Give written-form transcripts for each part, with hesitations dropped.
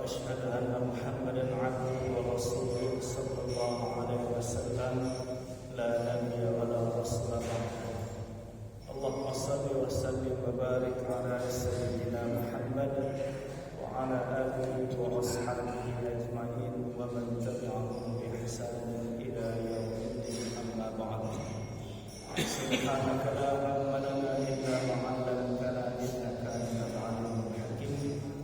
وأشهد أن محمدا عبده ورسوله صلى الله عليه وسلم لا نبي ولا رسول بعده. اللهم صل وسلم وبارك على سيدنا محمد وعلى آله وأصحابه أجمعين ومن تبعهم بإحسان إلى يوم الدين. أما بعد، سبحانك لا علم لنا إلا ما علمتنا إنك أنت العليم الحكيم.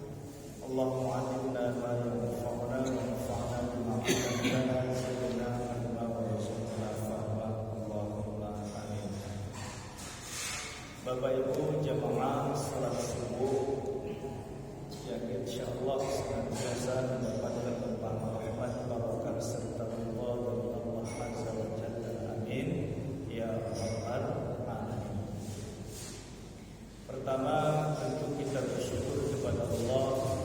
اللهم علمنا ما ينفعنا وانفعنا بما علمتنا وزدنا علما وارزقنا فهما. اللهم آمين. Bapak Ibu jamaah salat subuh yang insyaallah senantiasa mendapatkan limpahan rahmat barokah serta ridha dari Allah Azza wa Jalla. Amin ya rabbal alamin. Pertama, tentu kita bersyukur kepada Allah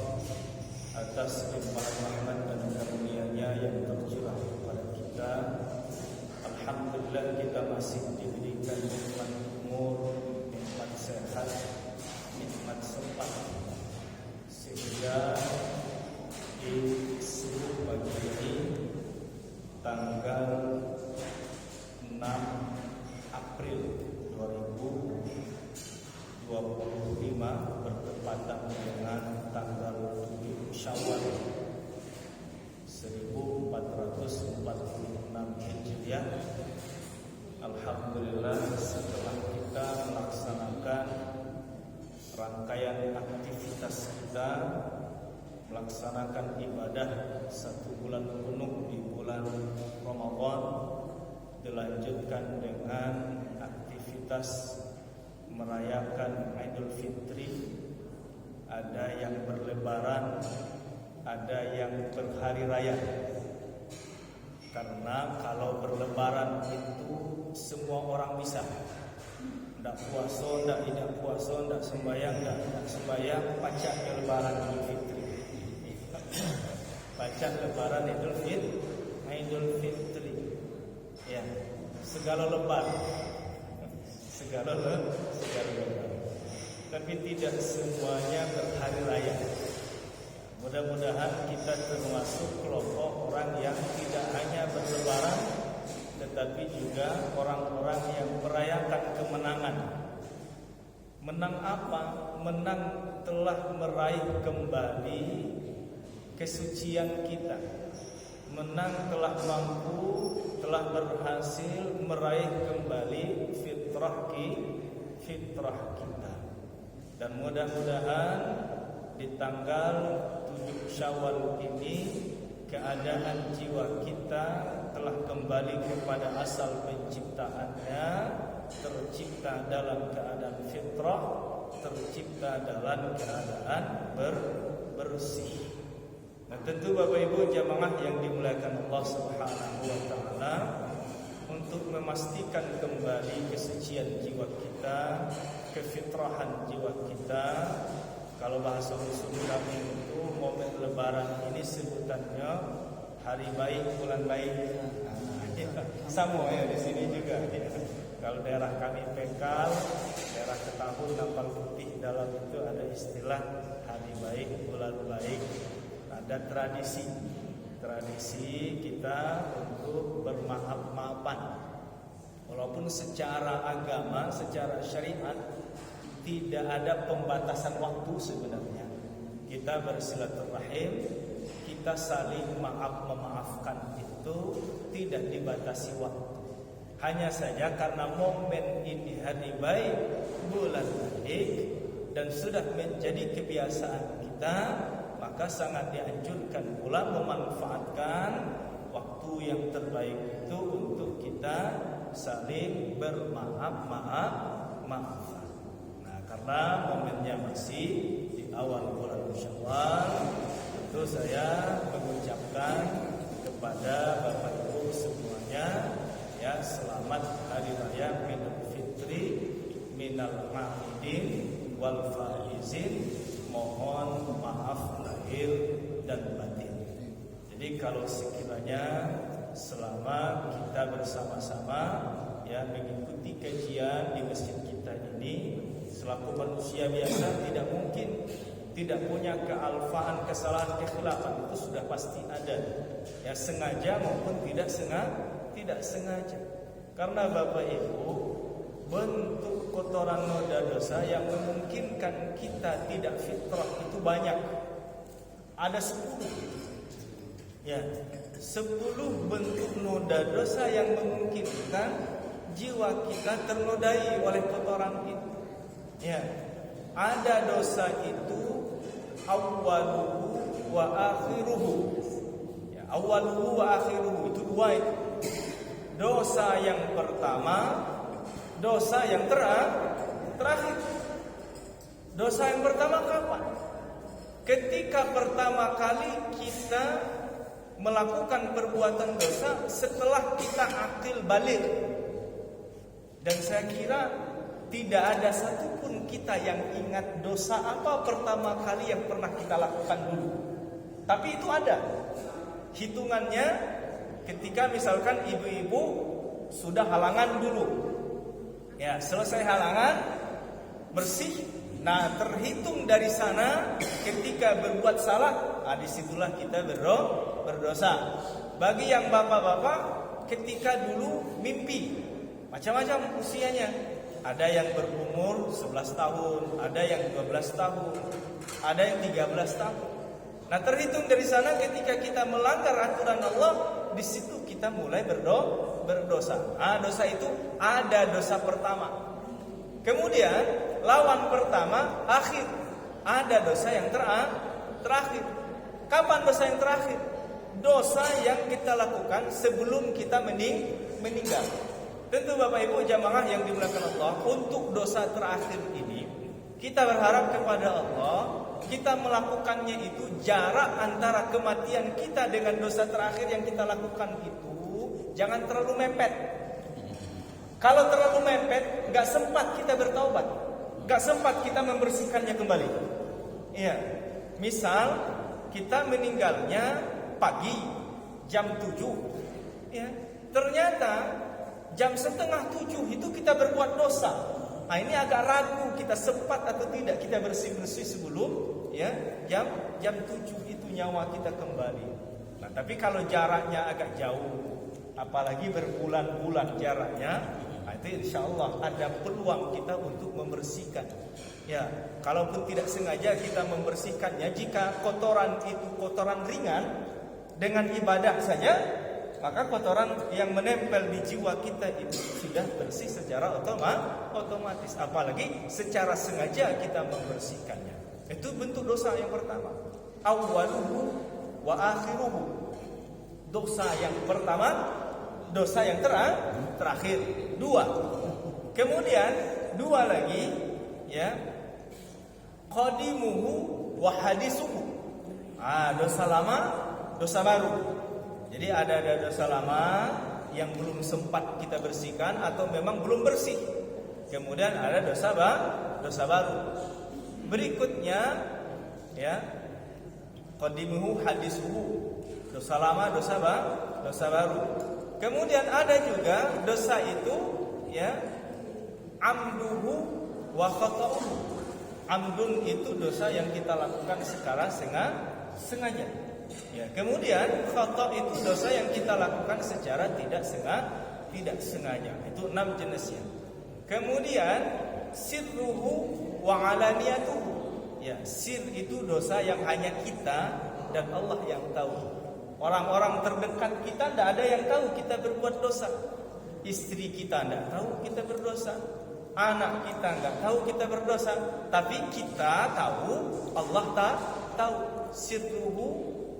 atas limpahan rahmat dan karunia-Nya yang tercurah kepada kita. Alhamdulillah kita masih diberikan nikmat umur, nikmat sehat, nikmat sempat, sehingga di subuh pagi ini tanggal 6 April 2025 bertepatan dengan tanggal 7 Syawal 1446 Hijriah. Alhamdulillah, setelah kita melaksanakan rangkaian aktivitas kita, melaksanakan ibadah 1 bulan penuh di bulan Ramadan, dilanjutkan dengan aktivitas merayakan Idul Fitri. Ada yang berlebaran, ada yang berhari raya. Karena kalau berlebaran itu semua orang bisa. Ndak puasa, tidak puasa, ndak sembahyang, ndak sembahyang, pacak lebaran Idul Fitri. Pacak lebaran Idul Fitri. Ya, segala lebaran. Segala lebaran. Tapi tidak semuanya berhari raya. Mudah-mudahan kita termasuk kelompok orang yang tidak hanya berlebaran, tetapi juga orang-orang yang merayakan kemenangan. Menang apa? Menang telah meraih kembali kesucian kita. Menang telah mampu, telah berhasil meraih kembali fitrah kita. Dan mudah-mudahan di tanggal 7 Syawal ini keadaan jiwa kita telah kembali kepada asal penciptaannya, tercipta dalam keadaan fitrah, tercipta dalam keadaan bersih. Nah, tentu Bapak Ibu jamaah yang dimuliakan Allah Subhanahu wa taala, untuk memastikan kembali kesucian jiwa kita, kefitrahan jiwa kita. Kalau bahasa usul kami itu momen lebaran ini sebutannya hari baik, bulan baik. Sama ya di sini juga ya. Kalau daerah kami Pekal, daerah Ketahun, Nampal Putih, dalam itu ada istilah hari baik, bulan baik. Ada tradisi kita untuk bermaaf-maafan. Walaupun secara agama, secara syariat tidak ada pembatasan waktu sebenarnya. Kita bersilaturahim, kita saling memaafkan itu tidak dibatasi waktu. Hanya saja karena momen ini hari baik, bulan baik, dan sudah menjadi kebiasaan kita, maka sangat dianjurkan pula memanfaatkan waktu yang terbaik itu untuk kita saling bermaaf-maafan. Nah, karena momennya masih di awal bulan Syawal, tentu saya mengucapkan kepada Bapak Ibu semuanya, ya, selamat hari raya Idul Fitri minal ma'idin wal faizin. Mohon maaf lahir dan batin. Jadi kalau sekiranya selama kita bersama-sama ya mengikuti kajian di masjid kita ini, selaku manusia biasa tidak mungkin tidak punya kealfaan, kesalahan, kekhilafan, itu sudah pasti ada. Ya, sengaja maupun tidak sengaja. Karena Bapak Ibu, bentuk kotoran noda dosa yang memungkinkan kita tidak fitrah itu banyak. Ada 10. Ya, 10 bentuk noda dosa yang memungkinkan jiwa kita ternodai oleh kotoran itu. Ya, ada dosa itu awwaluhu wa akhiruhu. Ya, awwaluhu wa akhiruhu itu 2 itu. Dosa yang pertama, dosa yang terakhir. Dosa yang pertama kapan? Ketika pertama kali kita melakukan perbuatan dosa setelah kita akil balik. Dan saya kira tidak ada satupun kita yang ingat dosa apa pertama kali yang pernah kita lakukan dulu. Tapi itu ada hitungannya. Ketika misalkan ibu-ibu sudah halangan dulu, ya, selesai halangan, bersih. Nah, terhitung dari sana ketika berbuat salah, disitulah kita berdosa. Bagi yang bapak-bapak, ketika dulu mimpi, macam-macam usianya. Ada yang berumur 11 tahun, ada yang 12 tahun, ada yang 13 tahun. Nah, terhitung dari sana ketika kita melanggar aturan Allah, di situ kita mulai berdosa. Dosa itu ada dosa pertama. Kemudian lawan pertama akhir. Ada dosa yang terakhir. Kapan dosa yang terakhir? Dosa yang kita lakukan sebelum kita meninggal. Tentu Bapak Ibu jamaah yang dimuliakan Allah, untuk dosa terakhir ini kita berharap kepada Allah, kita melakukannya itu jarak antara kematian kita dengan dosa terakhir yang kita lakukan itu jangan terlalu mepet. Kalau terlalu mepet, gak sempat kita bertaubat, gak sempat kita membersihkannya kembali. Iya, misal kita meninggalnya pagi jam 7, ya, ternyata jam setengah 7 itu kita berbuat dosa. Nah, ini agak ragu kita sempat atau tidak kita bersih-bersih sebelum ya jam 7 itu nyawa kita kembali. Nah, tapi kalau jaraknya agak jauh, apalagi berbulan-bulan jaraknya, itu insya Allah ada peluang kita untuk membersihkan. Ya, kalaupun tidak sengaja kita membersihkannya, jika kotoran itu kotoran ringan dengan ibadah saja, maka kotoran yang menempel di jiwa kita itu sudah bersih secara otomatis. Apalagi secara sengaja kita membersihkannya. Itu bentuk dosa yang pertama. Awwaluhu wa akhiruhu. Dosa yang pertama, dosa yang terakhir. 2. Kemudian 2 lagi, ya. Qadimuhu wa hadisuhu. Dosa lama, dosa baru. Jadi ada dosa lama yang belum sempat kita bersihkan atau memang belum bersih. Kemudian ada dosa baru. Berikutnya, ya, qadimuhu hadisuhu. Dosa lama, dosa baru. Kemudian ada juga dosa itu, ya, amduhu wa khata'uhu. Amdun itu dosa yang kita lakukan secara sengaja. Ya, kemudian khata' itu dosa yang kita lakukan secara tidak sengaja. Itu 6 jenisnya. Kemudian sirruhu wa alaniyatuhu. Ya, sir itu dosa yang hanya kita dan Allah yang tahu. Orang-orang terdekat kita tidak ada yang tahu kita berbuat dosa. Istri kita tidak tahu kita berdosa. Anak kita tidak tahu kita berdosa. Tapi kita tahu, Allah tahu. Sirruhu,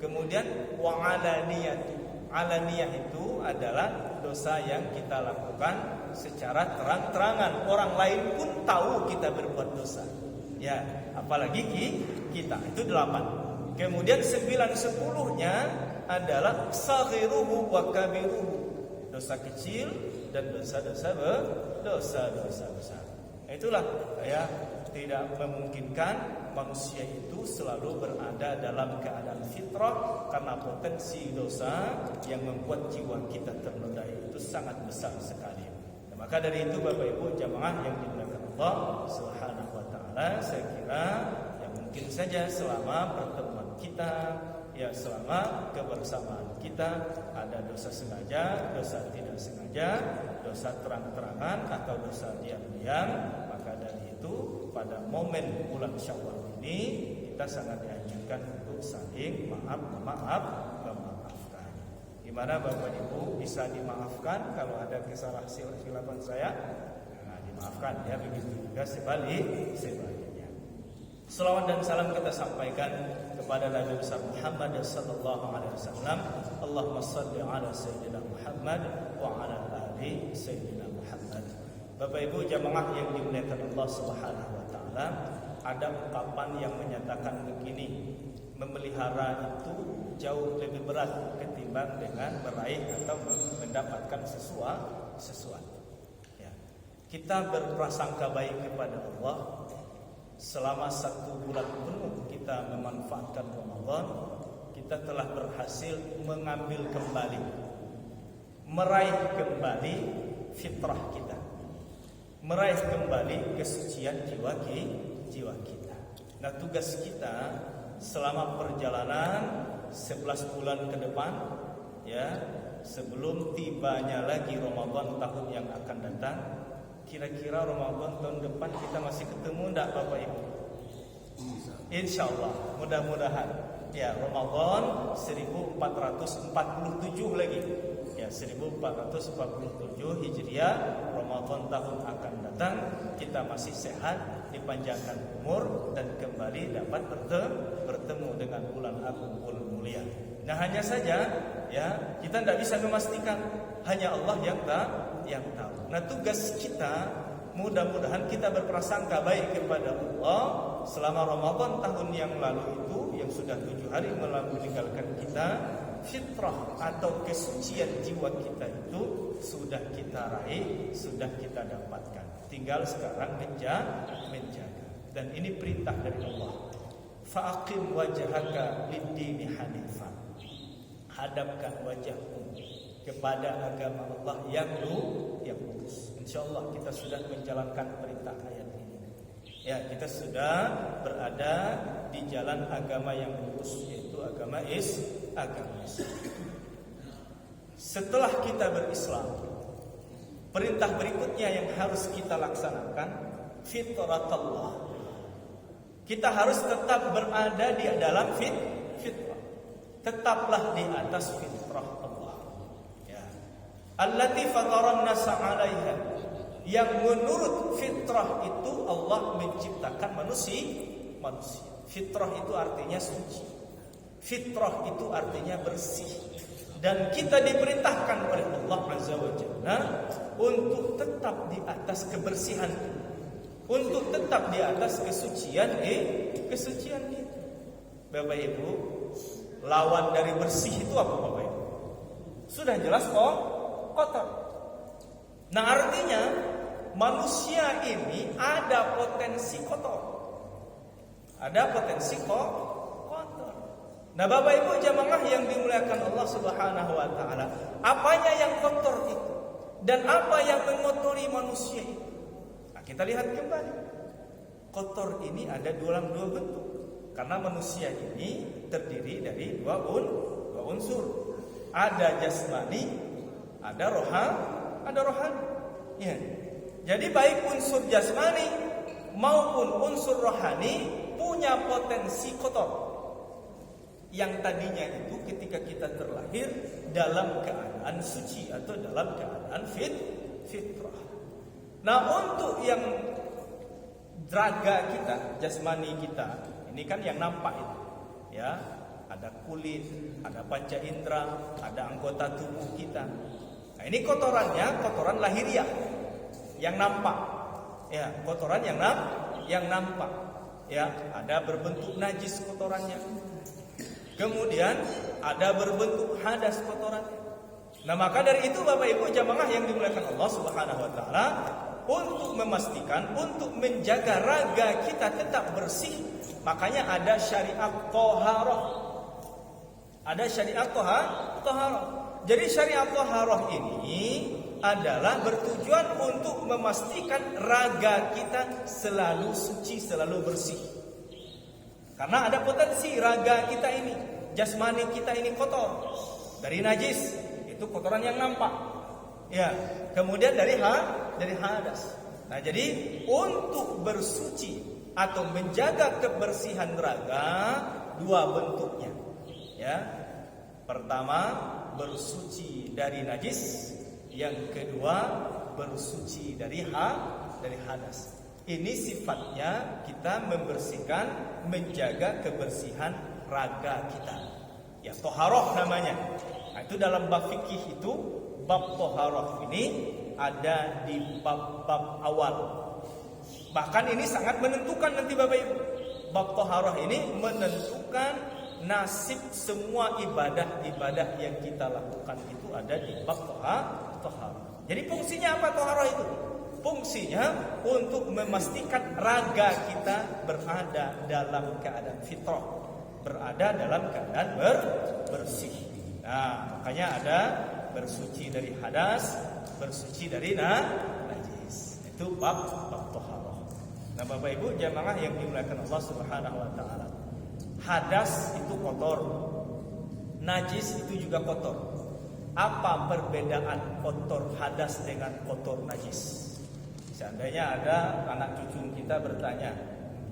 kemudian wa alaniyatu. Alaniyah itu adalah dosa yang kita lakukan secara terang-terangan. Orang lain pun tahu kita berbuat dosa. Ya, apalagi kita. Itu 8. Kemudian 9-10-nya adalah saghiruhu wa kabiruhu. Dosa kecil dan dosa-dosa besar. Itulah ya, tidak memungkinkan manusia itu selalu berada dalam keadaan fitrah karena potensi dosa yang membuat jiwa kita ternodai itu sangat besar sekali. Nah, maka dari itu Bapak Ibu jamaah yang dimuliakan Allah Subhanahu wa taala, saya kira yang mungkin saja selama pertemuan kita, ya selama kebersamaan kita ada dosa sengaja, dosa tidak sengaja, dosa terang-terangan atau dosa diam-diam, maka dari itu pada momen bulan Syawal ini kita sangat dianjurkan untuk saling memaafkan. Gimana Bapak Ibu, bisa dimaafkan kalau ada kesalahan saya? Nah, dimaafkan ya, begitu juga sebaliknya. Selawat dan salam kita sampaikan kepada Nabi besar Muhammad sallallahu alaihi wasallam. Allahumma shalli ala sayyidina Muhammad wa ala ali sayyidina Muhammad. Bapak Ibu jamaah yang dimuliakan Allah Subhanahu wa taala, ada ungkapan yang menyatakan begini, memelihara itu jauh lebih berat ketimbang dengan meraih atau mendapatkan sesuatu. Ya. Kita berprasangka baik kepada Allah. Selama 1 bulan penuh kita memanfaatkan Ramadan, kita telah berhasil mengambil kembali, meraih kembali fitrah kita, meraih kembali kesucian jiwa kita. Nah, tugas kita selama perjalanan 11 bulan ke depan, ya, sebelum tibanya lagi Ramadan tahun yang akan datang. Kira-kira Ramadan tahun depan kita masih ketemu enggak Bapak Ibu? Insyaallah, mudah-mudahan. Ya, Ramadan 1447 lagi. Ya, 1447 Hijriah, Ramadan tahun akan datang, kita masih sehat, dipanjangkan umur dan kembali dapat bertemu dengan bulan agung, bulan mulia. Nah, hanya saja ya, kita tidak bisa memastikan, hanya Allah yang tahu. Nah, tugas kita mudah-mudahan kita berprasangka baik kepada Allah. Selama Ramadan tahun yang lalu itu, yang sudah 7 hari meninggalkan kita, fitrah atau kesucian jiwa kita itu sudah kita raih, sudah kita dapatkan. Tinggal sekarang menjaga. Dan ini perintah dari Allah. Fa'aqim wajhaka lid-dini hanifan. Hadapkan wajahmu kepada agama Allah yang lurus. Insyaallah kita sudah menjalankan perintah ayat ini. Ya, kita sudah berada di jalan agama yang lurus, yaitu agama Islam. Setelah kita berislam, perintah berikutnya yang harus kita laksanakan fitratullah. Kita harus tetap berada di dalam fitrah. Tetaplah di atas fitrah Allah. Ya. Allati fataran nasa 'alaiha. Yang menurut fitrah itu Allah menciptakan manusia. Fitrah itu artinya suci. Fitrah itu artinya bersih. Dan kita diperintahkan oleh Allah Azza wa Jalla untuk tetap di atas kebersihan, untuk tetap di atas kesucian itu. Bapak Ibu, lawan dari bersih itu apa Bapak Ibu? Sudah jelas kok, kotor. Nah, artinya manusia ini ada potensi kotor. Ada potensi kotor. Nah, Bapak Ibu jamaah yang dimuliakan Allah Subhanahu wa taala, apanya yang kotor itu dan apa yang mengotori manusia itu? Nah, kita lihat kembali. Kotor ini ada dalam 2 bentuk. Karena manusia ini terdiri dari 2 unsur. Ada jasmani, ada rohani. Ya. Jadi baik unsur jasmani maupun unsur rohani punya potensi kotor. Yang tadinya itu ketika kita terlahir dalam keadaan suci atau dalam keadaan fitrah. Nah, untuk yang raga kita, jasmani kita, ini kan yang nampak itu, ya, ada kulit, ada panca indera, ada anggota tubuh kita. Nah, ini kotoran lahiriah yang nampak, ya, kotoran yang nampak, ya, ada berbentuk najis kotorannya. Kemudian ada berbentuk hadas kotorannya. Nah, maka dari itu Bapak Ibu jamaah yang dimuliakan Allah Subhanahu wa taala, untuk memastikan, untuk menjaga raga kita tetap bersih, makanya ada syariat thaharah. Ada syariat thaharah. Jadi syariat thaharah ini adalah bertujuan untuk memastikan raga kita selalu suci, selalu bersih. Karena ada potensi raga kita ini, jasmani kita ini kotor dari najis, itu kotoran yang nampak. Ya, kemudian dari hadas. Nah, jadi untuk bersuci atau menjaga kebersihan raga dua bentuknya. Ya. Pertama, bersuci dari najis, yang kedua bersuci dari hadas. Ini sifatnya kita membersihkan, menjaga kebersihan raga kita. Ya, toharoh namanya. Nah, itu dalam bab fikih itu, bab toharoh ini ada di bab-bab awal. Bahkan ini sangat menentukan nanti Bapak Ibu. Bab toharoh ini menentukan nasib semua ibadah-ibadah yang kita lakukan itu ada di bab toharoh. Jadi fungsinya apa toharoh itu? Fungsinya untuk memastikan raga kita berada dalam keadaan fitrah, berada dalam keadaan bersih. Nah, makanya ada bersuci dari hadas, bersuci dari najis. Itu bab taharah. Nah, Bapak Ibu jamaah yang dimuliakan Allah Subhanahu wa taala. Hadas itu kotor. Najis itu juga kotor. Apa perbedaan kotor hadas dengan kotor najis? Seandainya ada anak cucu kita bertanya,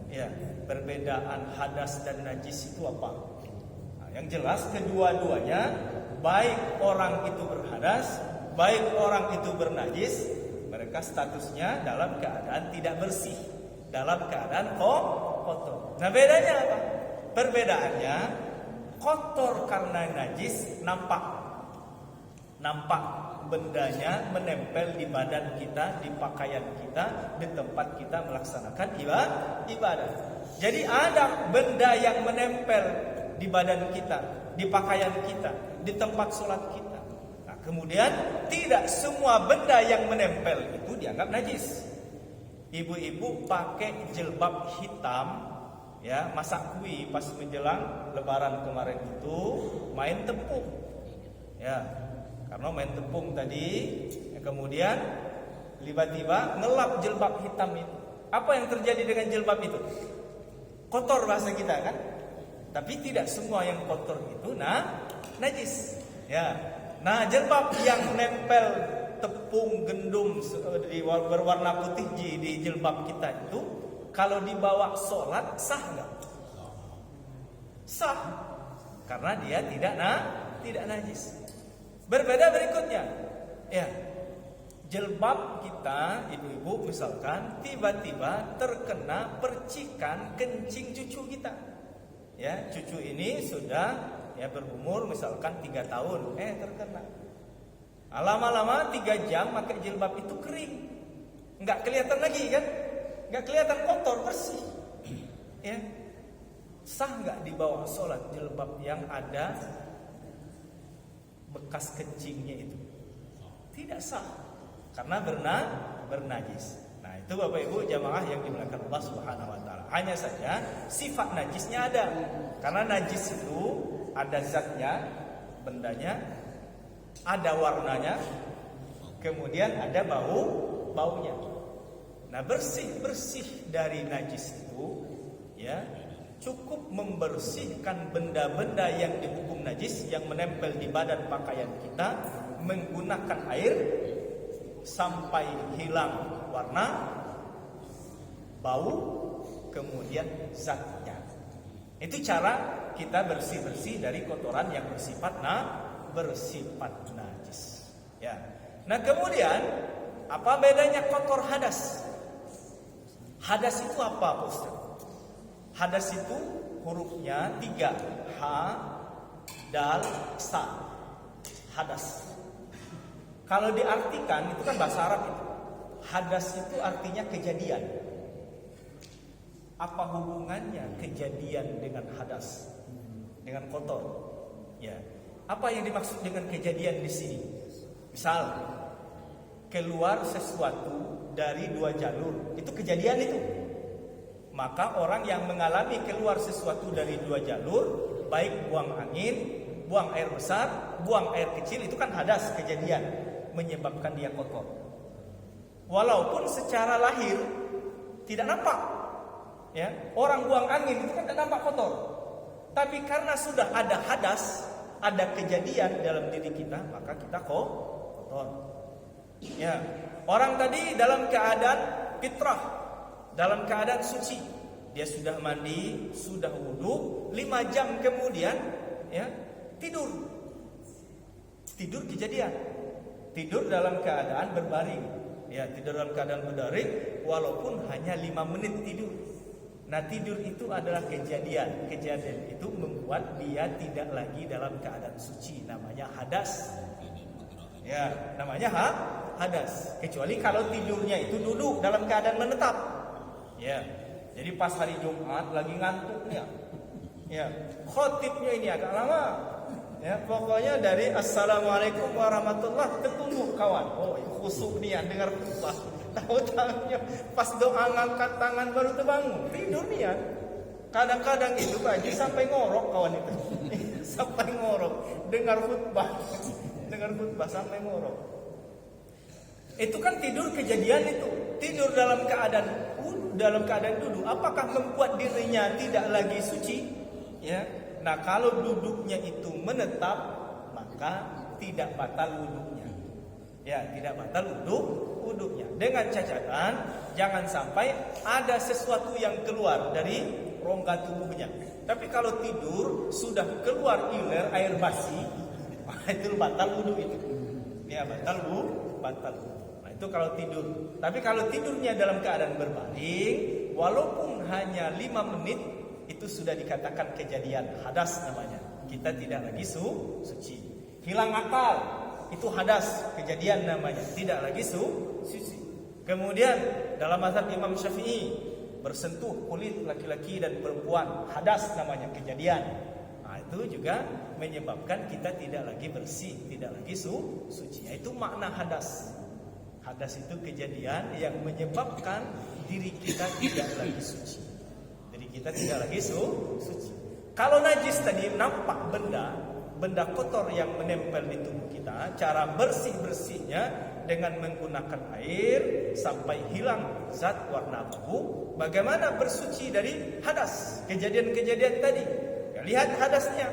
ya, perbedaan hadas dan najis itu apa? Nah, yang jelas kedua-duanya, baik orang itu berhadas, baik orang itu bernajis, mereka statusnya dalam keadaan tidak bersih, dalam keadaan kotor. Nah, bedanya apa? Perbedaannya, kotor karena najis nampak bendanya menempel di badan kita, di pakaian kita, di tempat kita melaksanakan ibadah. Jadi ada benda yang menempel di badan kita, di pakaian kita, di tempat sholat kita. Nah, kemudian tidak semua benda yang menempel itu dianggap najis. Ibu-ibu pakai jilbab hitam, ya, masak kue pas menjelang Lebaran kemarin itu main tepung, ya. Karena main tepung tadi, kemudian tiba-tiba ngelap jilbab hitam itu. Apa yang terjadi dengan jilbab itu? Kotor bahasa kita kan? Tapi tidak semua yang kotor itu najis. Ya. Nah, jilbab yang nempel tepung gandum berwarna putih di jilbab kita itu, kalau dibawa sholat sah nggak? Sah, karena dia tidak najis. Berbeda berikutnya, ya, jilbab kita, ibu-ibu misalkan tiba-tiba terkena percikan kencing cucu kita, ya, cucu ini sudah ya berumur misalkan 3 tahun, terkena. Lama-lama 3 jam pakai jilbab itu kering, nggak kelihatan lagi kan, nggak kelihatan kotor, bersih, ya, sah nggak dibawa sholat jilbab yang ada bekas kencingnya itu? Tidak sah, karena bernajis. Nah, itu Bapak Ibu jamaah yang dimuliakan Allah Subhanahu wa taala. Hanya saja sifat najisnya ada. Karena najis itu ada zatnya, bendanya, ada warnanya, kemudian ada baunya. Nah, bersih dari najis itu, ya, cukup membersihkan benda-benda yang dihukum najis yang menempel di badan pakaian kita menggunakan air sampai hilang warna, bau, kemudian zatnya. Itu cara kita bersih-bersih dari kotoran yang bersifat najis. Ya. Nah, kemudian apa bedanya kotor hadas? Hadas itu apa, Ustaz? Hadas itu hurufnya 3, ha, dal, sa. Hadas. Kalau diartikan itu kan bahasa Arab itu. Hadas itu artinya kejadian. Apa hubungannya kejadian dengan hadas? Dengan kotor? Ya. Apa yang dimaksud dengan kejadian di sini? Misal keluar sesuatu dari 2 jalur, itu kejadian itu. Maka orang yang mengalami keluar sesuatu dari 2 jalur, baik buang angin, buang air besar, buang air kecil, itu kan hadas, kejadian, menyebabkan dia kotor. Walaupun secara lahir tidak nampak, Ya, orang buang angin itu kan tidak nampak kotor. Tapi karena sudah ada hadas, ada kejadian dalam diri kita, maka kita kotor. Ya, orang tadi dalam keadaan fitrah, dalam keadaan suci. Dia sudah mandi, sudah wudu, 5 jam kemudian ya, tidur. Tidur kejadian. Tidur dalam keadaan berbaring. Ya, tidur dalam keadaan berbaring walaupun hanya 5 menit tidur. Nah, tidur itu adalah kejadian. Kejadian itu membuat dia tidak lagi dalam keadaan suci, namanya hadas. Ya, namanya hadas. Kecuali kalau tidurnya itu duduk dalam keadaan menetap. Ya. Jadi pas hari Jumat lagi ngantuknya. Ya, khotibnya ini agak lama. Ya, pokoknya dari Assalamualaikum warahmatullahi ketunduk kawan. Oh, khusuk dia dengar khutbah. Tahu-tahunya pas doa ngangkat tangan baru terbangun. Tidur dia. Kadang-kadang itu Pak Haji sampai ngorok kawan itu. Sampai ngorok dengar khutbah. Dengar khutbah sampai ngorok. Itu kan tidur kejadian itu. Tidur dalam keadaan duduk. Apakah membuat dirinya tidak lagi suci? Ya. Nah, kalau duduknya itu menetap, maka tidak batal wuduknya. Ya, tidak batal wuduknya. Dengan catatan jangan sampai ada sesuatu yang keluar dari rongga tubuhnya. Tapi kalau tidur sudah keluar iler air basi, itu batal wuduk itu. Ya, batal wuduk. Nah, itu kalau tidur. Tapi kalau tidurnya dalam keadaan berbaring, walaupun hanya 5 menit, itu sudah dikatakan kejadian hadas namanya. Kita tidak lagi suci. Hilang akal, itu hadas, kejadian namanya. Tidak lagi suci. Kemudian dalam mazhab Imam Syafi'i, bersentuh kulit laki-laki dan perempuan, hadas namanya, kejadian. Nah, itu juga menyebabkan kita tidak lagi bersih, tidak lagi suci. Itu makna hadas. Hadas itu kejadian yang menyebabkan diri kita tidak lagi suci. Kita tidak lagi suci. Kalau najis tadi nampak benda kotor yang menempel di tubuh kita, cara bersih-bersihnya dengan menggunakan air sampai hilang zat warna abu. Bagaimana bersuci dari hadas? Kejadian-kejadian tadi. Ya, lihat hadasnya.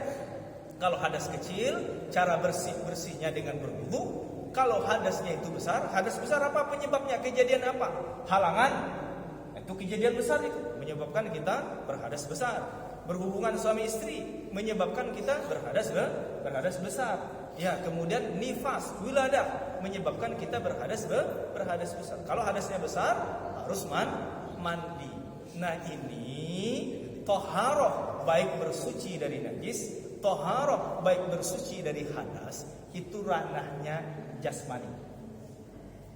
Kalau hadas kecil, cara bersihnya dengan berwudu. Kalau hadasnya itu besar, hadas besar apa penyebabnya? Kejadian apa? Halangan. Itu kejadian besar itu menyebabkan kita berhadas besar. Berhubungan suami istri menyebabkan kita berhadas besar. Ya, kemudian nifas, wiladah menyebabkan kita berhadas besar. Kalau hadasnya besar harus mandi. Nah, ini toharoh baik bersuci dari najis, toharoh baik bersuci dari hadas, itu ranahnya jasmani,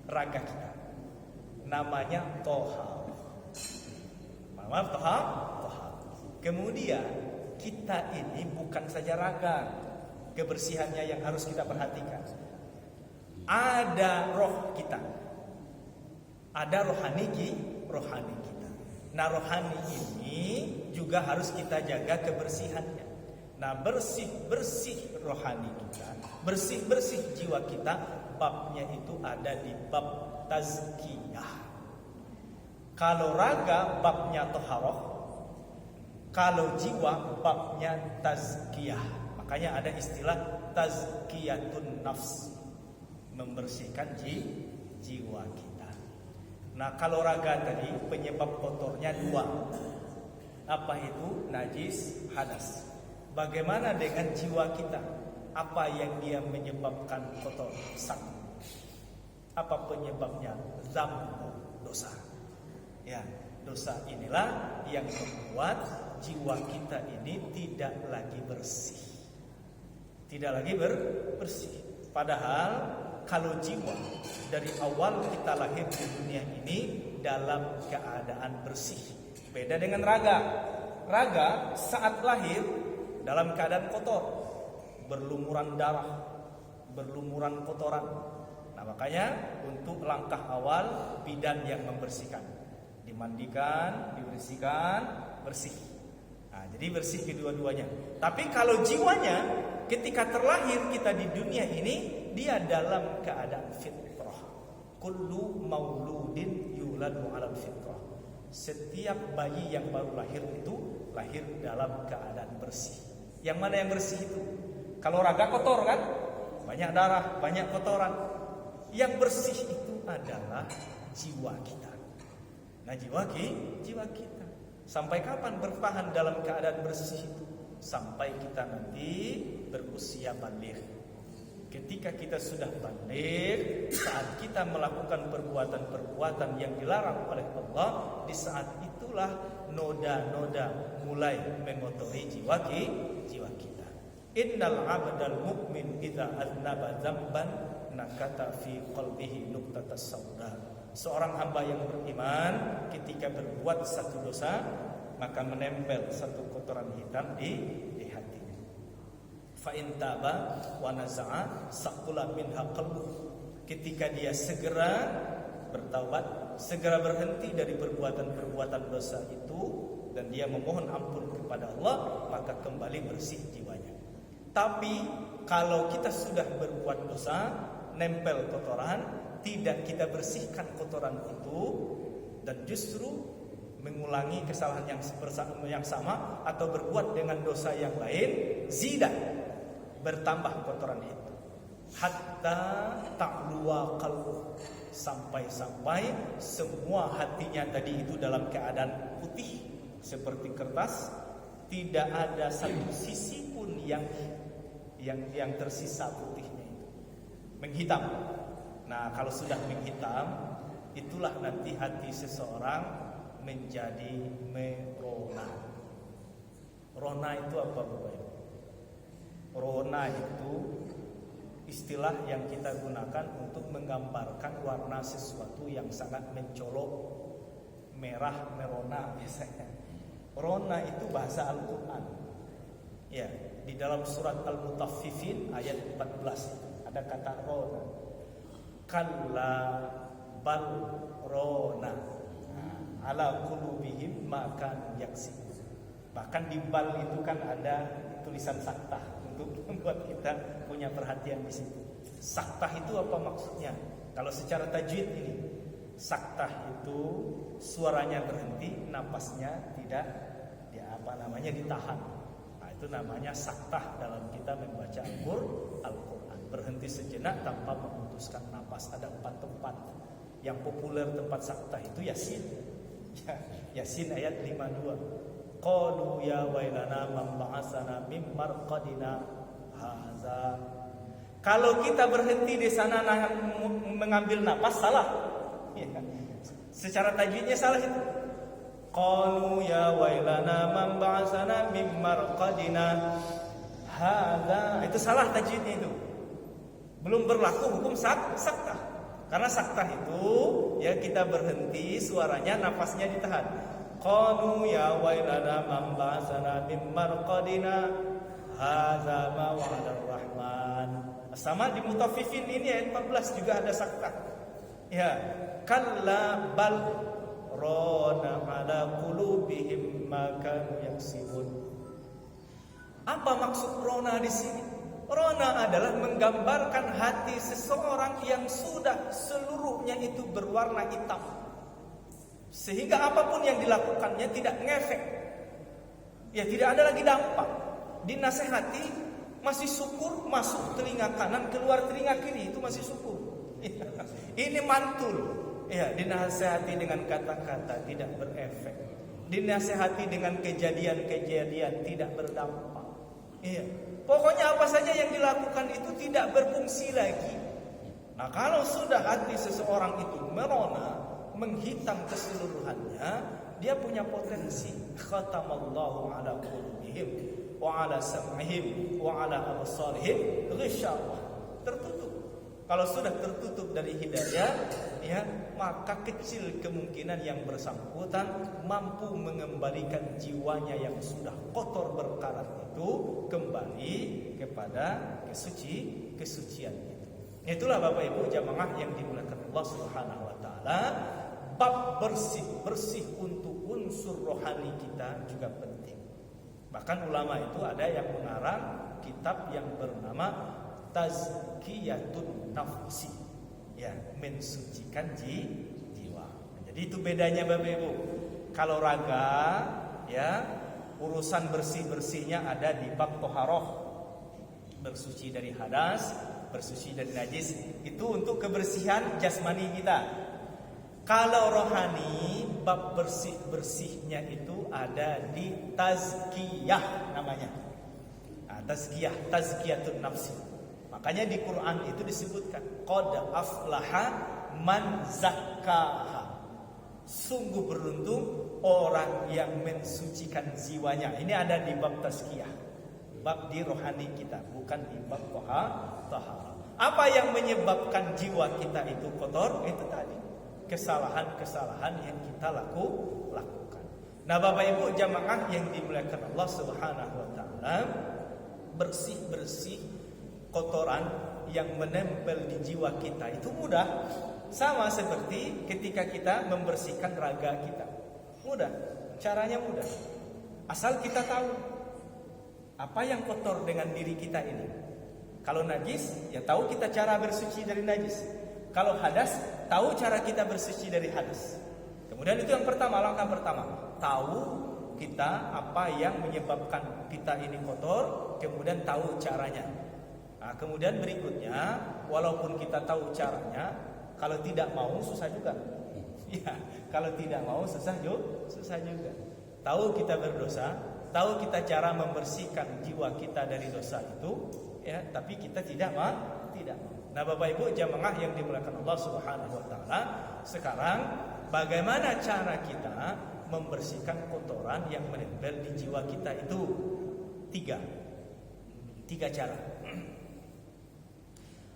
raga kita. Namanya toharoh. Toha. Kemudian kita ini bukan saja raga kebersihannya yang harus kita perhatikan. Ada roh kita, ada rohani kita. Nah, rohani ini juga harus kita jaga kebersihannya. Nah, bersih rohani kita, bersih jiwa kita, babnya itu ada di bab tazkiyah. Kalau raga babnya toharoh, kalau jiwa babnya tazkiyah. Makanya ada istilah tazkiyatun nafs, membersihkan jiwa kita. Nah, kalau raga tadi penyebab kotornya 2. Apa itu? Najis, hadas. Bagaimana dengan jiwa kita? Apa yang dia menyebabkan kotor? Satu. Apa penyebabnya? Dzambu, dosa. Ya, dosa inilah yang membuat jiwa kita ini tidak lagi bersih. Tidak lagi bersih. Padahal kalau jiwa dari awal kita lahir di dunia ini dalam keadaan bersih. Beda dengan raga. Raga saat lahir dalam keadaan kotor, berlumuran darah, berlumuran kotoran. Nah, makanya untuk langkah awal bidan yang membersihkan. Dimandikan, dibersihkan, bersih. Nah, jadi bersih kedua-duanya. Tapi kalau jiwanya ketika terlahir kita di dunia ini, dia dalam keadaan fitrah. Kullu mauludin yuladu 'alal fitrah. Setiap bayi yang baru lahir itu lahir dalam keadaan bersih. Yang mana yang bersih itu? Kalau raga kotor kan? Banyak darah, banyak kotoran. Yang bersih itu adalah jiwa kita. Nah, jiwa kita. Sampai kapan bertahan dalam keadaan bersih itu? Sampai kita nanti berusia baligh. Ketika kita sudah baligh, saat kita melakukan perbuatan-perbuatan yang dilarang oleh Allah, di saat itulah noda-noda mulai mengotori jiwa kita. Innal 'abdal mu'min idza aznaba dzamban nakata fi qalbihi nuqtatas sauda. Seorang hamba yang beriman ketika berbuat satu dosa, maka menempel satu kotoran hitam di hatinya. Fa in taba wa naza'a saqula minha qalbuh. Ketika dia segera bertaubat, segera berhenti dari perbuatan-perbuatan dosa itu, dan dia memohon ampun kepada Allah, maka kembali bersih jiwanya. Tapi kalau kita sudah berbuat dosa, nempel kotoran, tidak kita bersihkan kotoran itu, dan justru mengulangi kesalahan yang sama atau berbuat dengan dosa yang lain, zida, bertambah kotoran itu. Hatta ta'luwa qalbuh, sampai semua hatinya tadi itu dalam keadaan putih seperti kertas, tidak ada satu sisi pun yang tersisa putihnya itu, menghitam. Nah, kalau sudah menghitam, itulah nanti hati seseorang menjadi merona. Rona itu apa, Bapak? Rona itu istilah yang kita gunakan untuk menggambarkan warna sesuatu yang sangat mencolok, merah, merona biasanya. Rona itu bahasa Al-Quran. Ya, di dalam surat Al-Mutaffifin ayat 14 ada kata rona. Kalla bal rona ala qulubihim ma kanu yaksibun. Bahkan di bal itu kan ada tulisan saktah untuk membuat kita punya perhatian di situ. Saktah itu apa maksudnya? Kalau secara tajwid ini, saktah itu suaranya berhenti, napasnya tidak ditahan. Nah, itu namanya saktah dalam kita membaca Al-Quran. Berhenti sejenak tanpa memutuskan napas. Ada 4 tempat. Yang populer tempat saktah itu Yasin. Yasin ayat 52. Qalu ya wailana man ba'atsana mim marqadina hadza. Kalau kita berhenti di sana mengambil napas, salah. Ya. Secara tajwidnya salah itu. Qalu ya wailana man ba'atsana mim marqadina hadza. Itu salah tajwidnya itu. Belum berlaku hukum saktah. Karena saktah itu ya kita berhenti, suaranya, nafasnya ditahan. Qalu ya wailana man ba'atsana mim marqadina hadza ma wa'ada ar-rahman. Sama di Mutaffifin ini ayat 14 juga ada saktah. Ya, kalla bal rana ala qulubihim ma kanu yaksibun. Apa maksud rona di sini? Rona adalah menggambarkan hati seseorang yang sudah seluruhnya itu berwarna hitam. Sehingga apapun yang dilakukannya tidak ngefek. Ya, tidak ada lagi dampak. Dinasehati masih syukur, masuk telinga kanan, keluar telinga kiri, itu masih syukur. Ini mantul. Ya, dinasehati dengan kata-kata tidak berefek. Dinasehati dengan kejadian-kejadian tidak berdampak. Iya. Pokoknya apa saja yang dilakukan itu tidak berfungsi lagi. Nah, kalau sudah hati seseorang itu merona, menghitam keseluruhannya, dia punya potensi khatamallahu ala qulubihim wa ala sam'ihim wa ala absarihim ghishawah. Tertutup. Kalau sudah tertutup dari hidayah, ya, maka kecil kemungkinan yang bersangkutan mampu mengembalikan jiwanya yang sudah kotor berkarat itu kembali kepada kesucian itu. Itulah Bapak Ibu jamaah yang dimuliakan Allah Subhanahu wa taala. Bab bersih untuk unsur rohani kita juga penting. Bahkan ulama itu ada yang mengarang kitab yang bernama Tazkiyatun Nafsi, ya, mensucikan jiwa. Jadi itu bedanya Bapak Ibu. Kalau raga, ya, urusan bersih-bersihnya ada di bab toharoh, bersuci dari hadas, bersuci dari najis. Itu untuk kebersihan jasmani kita. Kalau rohani, bab bersih-bersihnya itu ada di tazkiyah namanya. Nah, tazkiyatun nafsi. Makanya di Quran itu disebutkan qad aflaha man zakkaha. Sungguh beruntung orang yang mensucikan jiwanya. Ini ada di bab tazkiyah, bab di rohani kita, bukan di bab taharah. Apa yang menyebabkan jiwa kita itu kotor? Itu tadi kesalahan-kesalahan yang kita lakukan. Nah, Bapak Ibu jamaah yang dimuliakan Allah Subhanahu wa taala, bersih-bersih kotoran yang menempel di jiwa kita itu mudah. Sama seperti ketika kita membersihkan raga kita. Mudah, caranya mudah. Asal kita tahu apa yang kotor dengan diri kita ini. Kalau najis, ya tahu kita cara bersuci dari najis. Kalau hadas, tahu cara kita bersuci dari hadas. Kemudian itu yang pertama, langkah pertama. Tahu kita apa yang menyebabkan kita ini kotor, kemudian tahu caranya. Nah, kemudian berikutnya, walaupun kita tahu caranya, kalau tidak mau susah juga. Ya, kalau tidak mau susah juga. Tahu kita berdosa, tahu kita cara membersihkan jiwa kita dari dosa itu, ya, tapi kita tidak mau. Nah, Bapak Ibu jamaah yang dimuliakan Allah Subhanahu wa taala, sekarang bagaimana cara kita membersihkan kotoran yang menempel di jiwa kita itu? Tiga cara.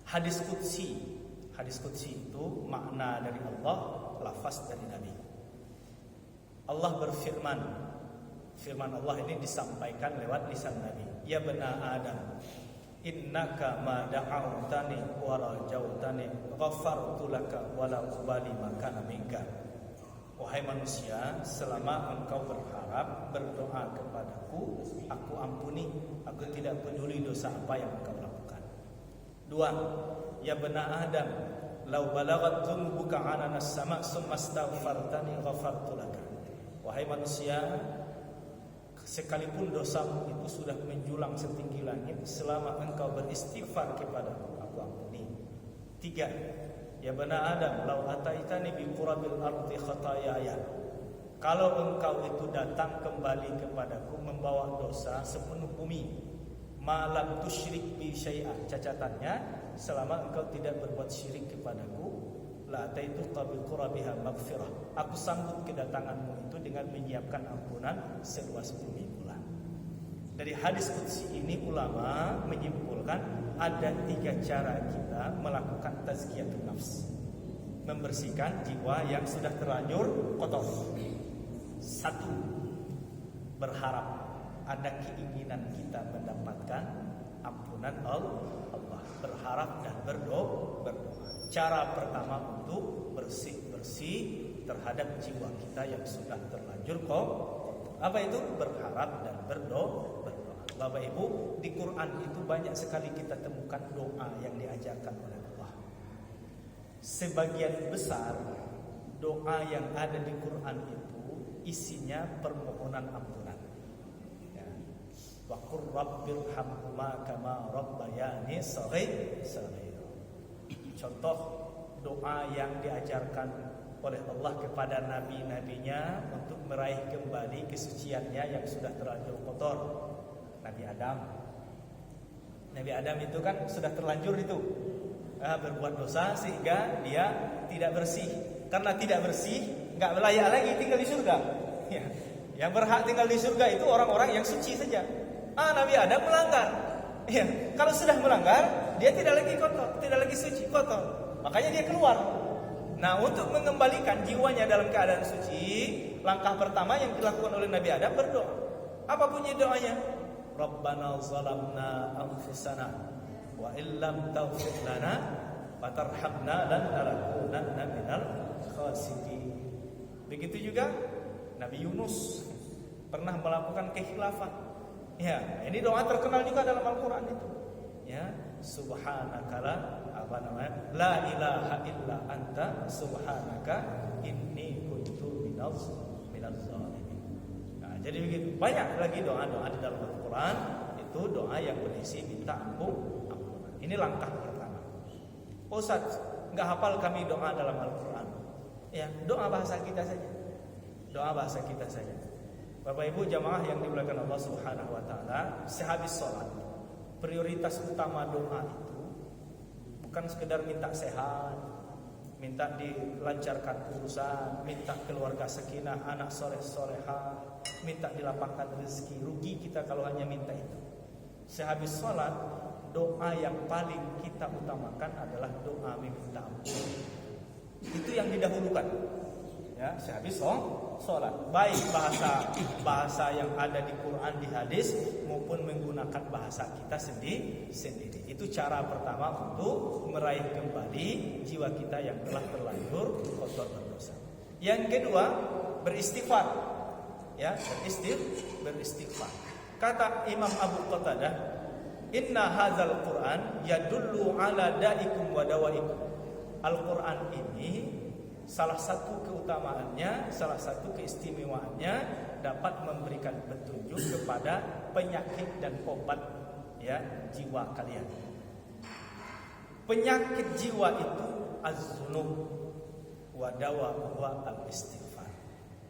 Hadis Qudsi itu makna dari Allah, lafaz dari Nabi. Allah berfirman, firman Allah ini disampaikan lewat lisan Nabi. Ya bena Adam, innaka ma da'awtani wa rajautani ghafartu laka wa la ubali ma kana minka. Wahai manusia, selama engkau berdoa kepadaku, aku ampuni, aku tidak peduli dosa apa yang engkau lakukan. 2. Ya bena Adam, lau balagat dzunubuka ananas sama' summa astaghfartani ghafartu laka. Wahai manusia, sekalipun dosamu itu sudah menjulang setinggi langit, selama engkau beristighfar kepadaku, aku ampuni. 3. Ya bena Adam, lau ataitani bi qurabil ardi khatayaya. Kalau engkau itu datang kembali kepadaku membawa dosa sepenuh bumi, malam tusyrik bi syai'an, cacatannya selama engkau tidak berbuat syirik kepadaku, la ataitu qabil qurabiha maghfirah. Aku sambut kedatanganmu itu dengan menyiapkan ampunan seluas bumi pula. Dari hadis qudsi ini ulama menyimpulkan ada 3 cara kita melakukan tazkiyatun nafs, membersihkan jiwa yang sudah terlanjur kotor. 1. Berharap, ada keinginan kita mendapatkan ampunan Allah, berharap dan berdoa. Cara pertama untuk bersih-bersih terhadap jiwa kita yang sudah terlanjur kotor. Apa itu? Berharap dan berdoa. Bapak Ibu, di Quran itu banyak sekali kita temukan doa yang diajarkan oleh Allah. Sebagian besar doa yang ada di Quran itu isinya permohonan ampunan. Ya. Wa qur rabbirhamhuma kama rabbayani shaghira. Contoh doa yang diajarkan oleh Allah kepada nabi-nabinya untuk meraih kembali kesuciannya yang sudah terlanjur kotor. Nabi Adam itu kan sudah terlanjur itu berbuat dosa sehingga dia tidak bersih. Karena tidak bersih, nggak layak lagi tinggal di surga. Ya. Yang berhak tinggal di surga itu orang-orang yang suci saja. Nabi Adam melanggar. Ya. Kalau sudah melanggar, dia tidak lagi kotor, tidak lagi suci, kotor. Makanya dia keluar. Nah, untuk mengembalikan jiwanya dalam keadaan suci, langkah pertama yang dilakukan oleh Nabi Adam berdoa. Apa bunyi doanya? Rabbana zalamna anfusana wa illam taghfir lana wa tarhamna lanakunanna minal khasirin. Begitu juga Nabi Yunus pernah melakukan kekhilafan. Ya, ini doa terkenal juga dalam Al-Qur'an itu. Ya, subhanaka la ilaha illa anta subhanaka inni kuntu minaz minaz zalimin. Nah, jadi begitu. Banyak lagi doa-doa di dalam Al-Qur'an, itu doa yang berisi minta ampunan. Ini langkah pertama. Ustaz, enggak hafal kami doa dalam Al-Qur'an. Ya, doa bahasa kita saja. Doa bahasa kita saja. Bapak Ibu jamaah yang dimuliakan Allah Subhanahu wa taala, sehabis salat, prioritas utama doa itu bukan sekedar minta sehat, minta dilancarkan urusan, minta keluarga sakinah, anak soleh-solehah, minta dilapangkan rezeki. Rugi kita kalau hanya minta itu. Sehabis salat, doa yang paling kita utamakan adalah doa meminta ampun. Itu yang didahulukan. Ya, sehabis sholat, baik bahasa yang ada di Quran, di hadis, maupun menggunakan bahasa kita sendiri. Itu cara pertama untuk meraih kembali jiwa kita yang telah terlanjur kotor berdosa. Yang kedua, beristighfar. Ya, beristighfar. Kata Imam Abu Qatadah, "Inna hadzal Qur'an yadullu ala da'ikum wa dawaikum." Al-Qur'an ini salah satu keutamaannya, salah satu keistimewaannya dapat memberikan petunjuk kepada penyakit dan obat ya jiwa kalian. Penyakit jiwa itu az-dzunub wa dawa'uha al-istighfar.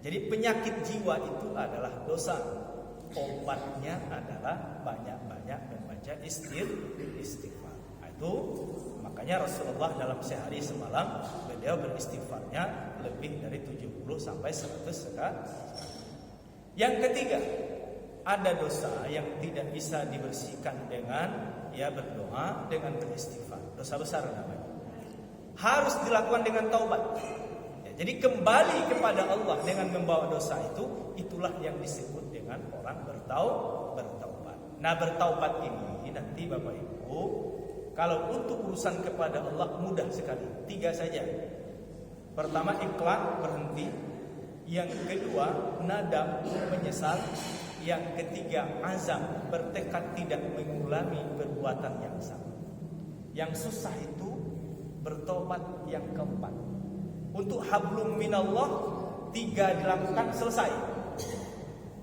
Jadi penyakit jiwa itu adalah dosa. Obatnya adalah banyak-banyak membaca istighfar. Itu makanya Rasulullah dalam sehari semalam beliau beristighfarnya lebih dari 70 sampai 100 kali. Yang ketiga, ada dosa yang tidak bisa dibersihkan dengan ya berdoa, dengan beristighfar. Dosa besar namanya. Harus dilakukan dengan taubat. Ya, jadi kembali kepada Allah dengan membawa dosa itu, itulah yang disebut dengan orang bertaubat. Nah, bertaubat ini nanti Bapak Ibu, kalau untuk urusan kepada Allah mudah sekali. 3 saja. Pertama, ikhlas, berhenti. Yang kedua, nadam, menyesal. Yang ketiga, azam, bertekad tidak mengulangi perbuatan yang sama. Yang susah itu bertobat. Yang keempat, untuk hablum minallah, 3 dilakukan selesai.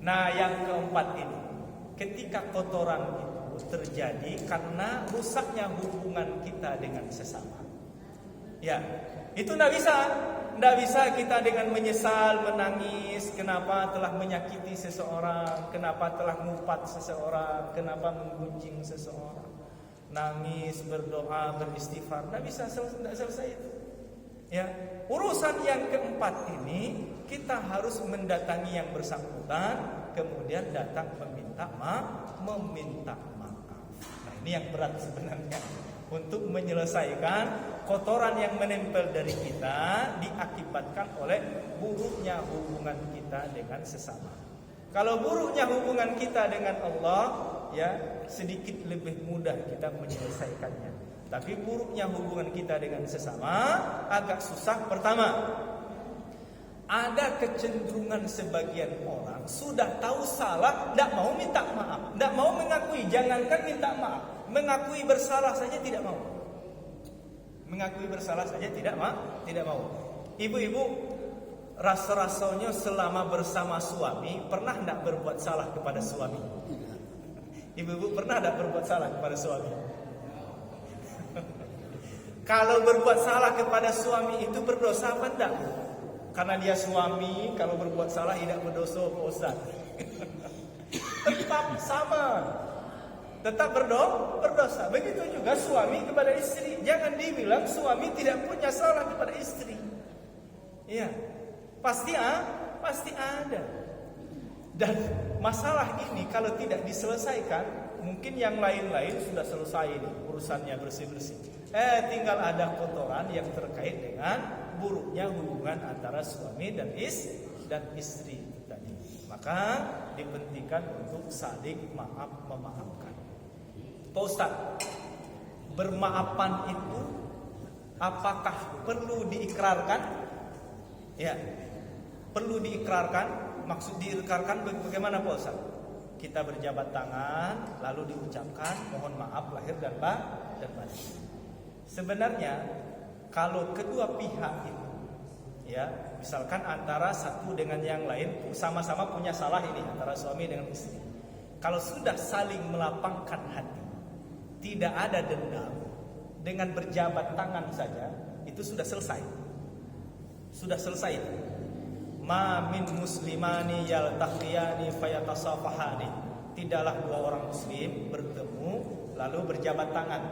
Nah, yang keempat ini, ketika kotoran itu terjadi karena rusaknya hubungan kita dengan sesama. Ya, itu tidak bisa kita dengan menyesal, menangis, kenapa telah menyakiti seseorang, kenapa telah ngupat seseorang, kenapa menggunjing seseorang. Nangis, berdoa, beristighfar, tidak bisa selesai itu. Ya, urusan yang keempat ini kita harus mendatangi yang bersangkutan, kemudian datang meminta maaf. Nah, ini yang berat sebenarnya untuk menyelesaikan kotoran yang menempel dari kita diakibatkan oleh buruknya hubungan kita dengan sesama. Kalau buruknya hubungan kita dengan Allah, ya sedikit lebih mudah kita menyelesaikannya. Tapi buruknya hubungan kita dengan sesama agak susah. Pertama, ada kecenderungan sebagian orang sudah tahu salah, tidak mau minta maaf, tidak mau mengakui. Jangankan minta maaf, mengakui bersalah saja tidak mau. Mengakui bersalah saja tidak mau. Ibu-ibu, rasa-rasanya selama bersama suami pernah tidak berbuat salah kepada suami? Ibu-ibu pernah tidak berbuat salah kepada suami? Kalau berbuat salah kepada suami itu berdosa apa tidak? Karena dia suami, kalau berbuat salah tidak berdosa, Pak Ustaz. Tetap sama. Tetap berdosa. Begitu juga suami kepada istri. Jangan dibilang suami tidak punya salah kepada istri. Iya. Pasti ada. Dan masalah ini kalau tidak diselesaikan, mungkin yang lain-lain sudah selesai ini, urusannya bersih-bersih. Tinggal ada kotoran yang terkait dengan buruknya hubungan antara suami dan istri tadi. Maka dipentingkan untuk saling memaafkan. Pak Ustaz, bermaafan itu apakah perlu diikrarkan? Ya, perlu diikrarkan. Maksud diikrarkan bagaimana Pak Ustaz? Kita berjabat tangan lalu diucapkan mohon maaf lahir dan batin. Sebenarnya kalau kedua pihak itu ya misalkan antara satu dengan yang lain sama-sama punya salah ini antara suami dengan istri. Kalau sudah saling melapangkan hati, tidak ada dendam, dengan berjabat tangan saja itu sudah selesai. Sudah selesai. Ma min muslimani yaltaqiyani fayatasafahani. Tidaklah dua orang muslim bertemu lalu berjabat tangan,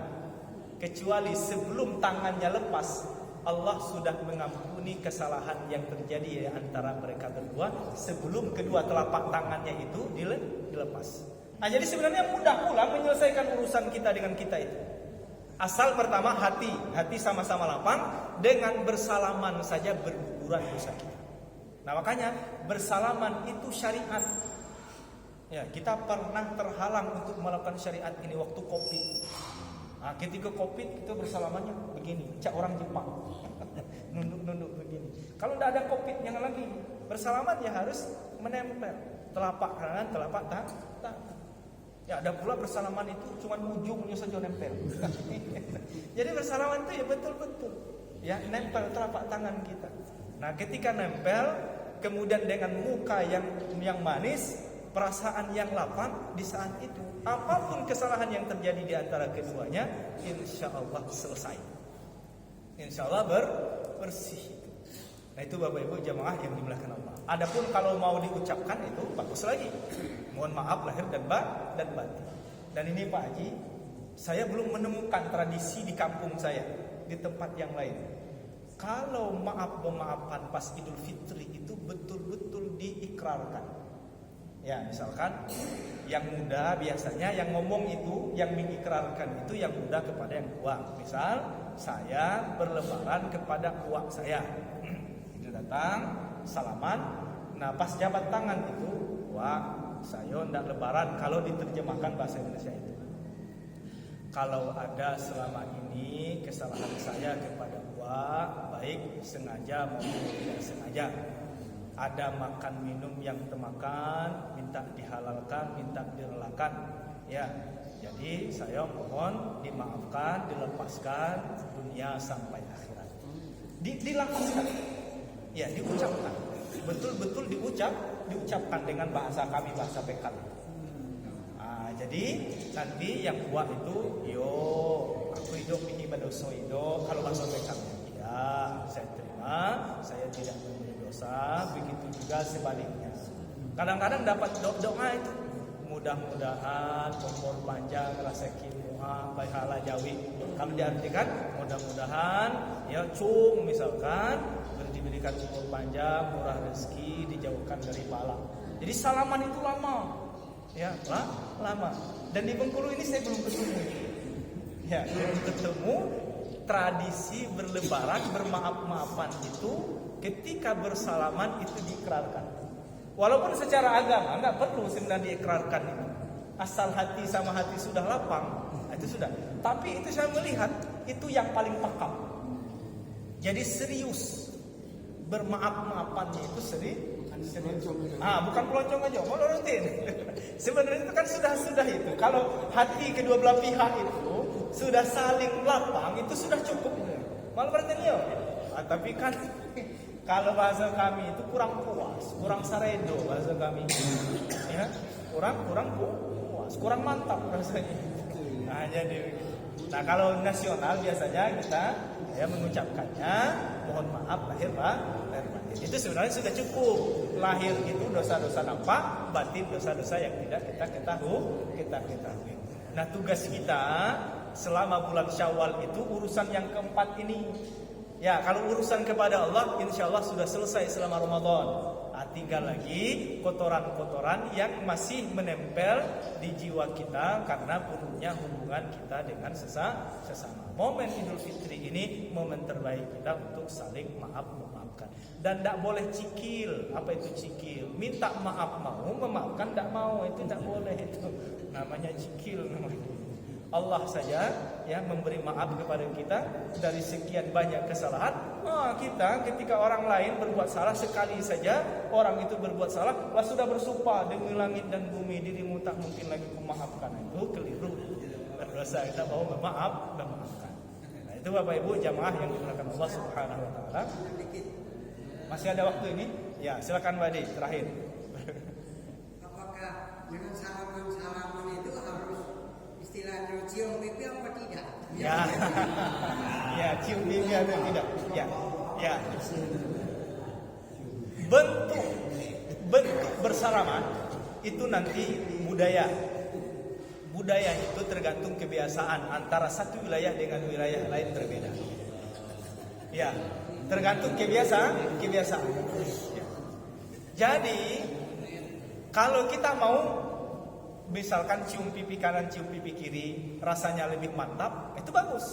kecuali sebelum tangannya lepas Allah sudah mengampuni kesalahan yang terjadi antara mereka berdua sebelum kedua telapak tangannya itu dilepas. Nah, jadi sebenarnya mudah pula menyelesaikan urusan kita dengan kita itu. Asal pertama hati sama-sama lapang, dengan bersalaman saja berguguran dosa kita. Nah, makanya bersalaman itu syariat. Ya, kita pernah terhalang untuk melakukan syariat ini waktu Covid. Nah, ketika Covid kita bersalamannya begini, cak orang Jepang. Nunduk begini. Kalau tidak ada Covid yang lagi, bersalaman ya harus menempel telapak kanan, telapak tangan. Ya, ada pula bersalaman itu cuma ujungnya saja nempel. Jadi bersalaman itu ya betul-betul ya nempel telapak tangan kita. Nah, ketika nempel kemudian dengan muka yang manis, perasaan yang lapang di saat itu, apapun kesalahan yang terjadi di antara keduanya, insya Allah selesai. Insya Allah bersih. Nah, itu Bapak Ibu jamaah yang dimuliakan Allah. Adapun kalau mau diucapkan itu bagus lagi. Mohon maaf lahir dan batin. Dan ini Pak Haji, saya belum menemukan tradisi di kampung saya, di tempat yang lain. Kalau maaf-maafan pas Idul Fitri itu betul-betul diikrarkan. Ya, misalkan yang muda biasanya yang ngomong itu, yang mengikrarkan itu yang muda kepada yang tua. Misal saya berlebaran kepada uak saya. Itu datang salaman. Nah, pas jabat tangan itu, wah, saya ndak lebaran kalau diterjemahkan bahasa Indonesia itu. Kalau ada selama ini kesalahan saya kepada uak, baik sengaja maupun tidak sengaja, ada makan minum yang termakan, minta dihalalkan, minta direlakan, ya. Jadi saya mohon dimaafkan, dilepaskan dunia sampai akhirat. Dilakukan, ya, diucapkan, betul-betul diucapkan dengan bahasa kami, bahasa PKL. Jadi nanti yang buat itu, yo, aku hidup ini berdosa itu, kalau bahasa PKL, ya, saya terima, saya tidak mempunyai dosa. Begitu juga sebaliknya. Kadang-kadang dapat doa itu, mudah-mudahan umur panjang, rezeki muha, pahala jawi. Kalau diartikan mudah-mudahan ya cung misalkan diberikan umur panjang, murah rezeki, dijauhkan dari bala. Jadi salaman itu lama. Ya, lama. Dan di Bengkulu ini saya belum ketemu. Ya, belum ketemu tradisi berlebaran, bermaaf-maafan itu ketika bersalaman itu diikrarkan. Walaupun secara agama enggak perlu sebenarnya diikrarkan itu. Asal hati sama hati sudah lapang, itu sudah. Tapi itu saya melihat itu yang paling pakam. Jadi serius. Bermaaf-maafannya itu serius. Bukan peloncong aja, mau rutin. Sebenarnya itu kan sudah itu. Kalau hati kedua belah pihak itu sudah saling lapang, itu sudah cukup. Malah berarti tapi kan kalau bahasa kami itu kurang puas, kurang saredo bahasa kami. Ya, kurang puas, kurang mantap rasanya. Nah, jadi kalau nasional biasanya kita mengucapkannya mohon maaf lahir batin. Itu sebenarnya sudah cukup. Lahir itu dosa-dosa nampak, batin dosa-dosa yang tidak kita ketahui. Nah, tugas kita selama bulan Syawal itu urusan yang keempat ini. Ya, kalau urusan kepada Allah insya Allah sudah selesai selama Ramadan. Tinggal lagi kotoran-kotoran yang masih menempel di jiwa kita karena perlunya hubungan kita dengan sesama. Momen Idul Fitri ini momen terbaik kita untuk saling memaafkan. Dan tidak boleh cikil. Apa itu cikil? Minta maaf mau, memaafkan tidak mau, itu tidak boleh itu. Namanya cikil namanya. Allah saja memberi maaf kepada kita dari sekian banyak kesalahan. Kita ketika orang lain berbuat salah sekali saja, orang itu berbuat salah, sudah bersumpah demi langit dan bumi dirimu tak mungkin lagi memaafkan. Itu keliru. Berdosa kita mau memaafkan. Nah, itu Bapak Ibu jamaah yang dimuliakan Allah Subhanahu wa taala. Masih ada waktu ini? Ya, silakan Mbak Ade, terakhir. Apakah dengan salaman itu harus istilahnya cium pipi apa tidak? Ya, ya cium pipi atau tidak? Ya, ya. Bentuk bersalaman itu nanti budaya. Budaya itu tergantung kebiasaan antara satu wilayah dengan wilayah lain berbeda. Ya, tergantung kebiasaan. Ya. Jadi kalau kita mau misalkan cium pipi kanan, cium pipi kiri, rasanya lebih mantap, itu bagus.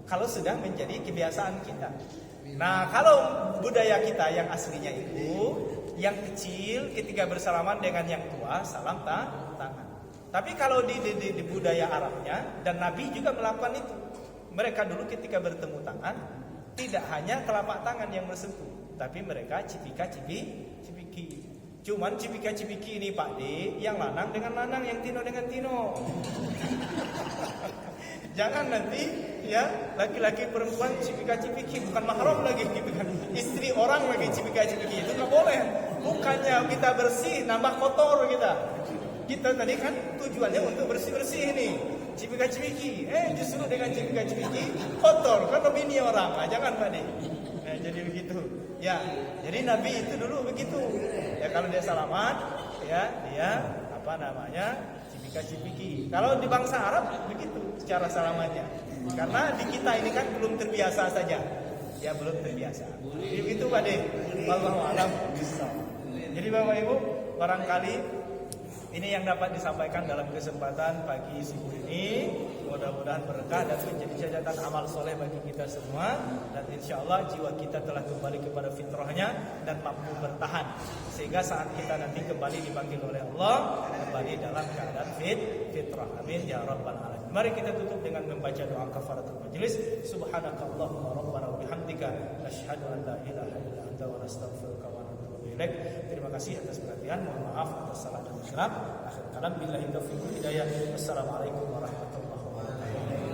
Kalau sudah menjadi kebiasaan kita. Nah, kalau budaya kita yang aslinya itu, yang kecil ketika bersalaman dengan yang tua, salam tangan. Tapi kalau di budaya Arabnya, dan Nabi juga melakukan itu. Mereka dulu ketika bertemu tangan, tidak hanya telapak tangan yang bersentuh, tapi mereka cipika-cipiki. Cuman cipika-cipiki ini Pak D, yang lanang dengan lanang, yang tino dengan tino. Jangan nanti ya laki-laki perempuan cipika-cipiki, bukan mahram lagi gitu kan. Istri orang lagi cipika-cipiki, itu nggak boleh. Bukannya kita bersih, nambah kotor kita. Kita tadi kan tujuannya untuk bersih-bersih ini. Cipika-cipiki, justru dengan cipika-cipiki kotor, kan lebih ini orang. Nah, jangan Pak D. Nah, jadi begitu. Ya, jadi Nabi itu dulu begitu. Ya kalau dia salaman, ya dia cipika-cipiki. Kalau di bangsa Arab begitu cara salamannya. Karena di kita ini kan belum terbiasa saja. Ya belum terbiasa. Jadi begitu Pak De. Wallahu a'lam bishawab. Jadi Bapak Ibu, barangkali ini yang dapat disampaikan dalam kesempatan pagi subuh ini. Mudah-mudahan berkah dan menjadi catatan amal soleh bagi kita semua. Dan insya Allah jiwa kita telah kembali kepada fitrahnya dan mampu bertahan. Sehingga saat kita nanti kembali dipanggil oleh Allah, kembali dalam keadaan fitrah. Amin ya rabbal alamin. Mari kita tutup dengan membaca doa kafaratul majlis. Subhanakallahumma rabbana wa bihamdika asyhadu an la ilaha illa anta wa nastaghfiruka wa natubu ilaik. Terima kasih atas perhatian. Mohon maaf atas salah dan silap. Akhir kalam billahi taufiq wal hidayah. Wassalamualaikum warahmatullahi wabarakatuh.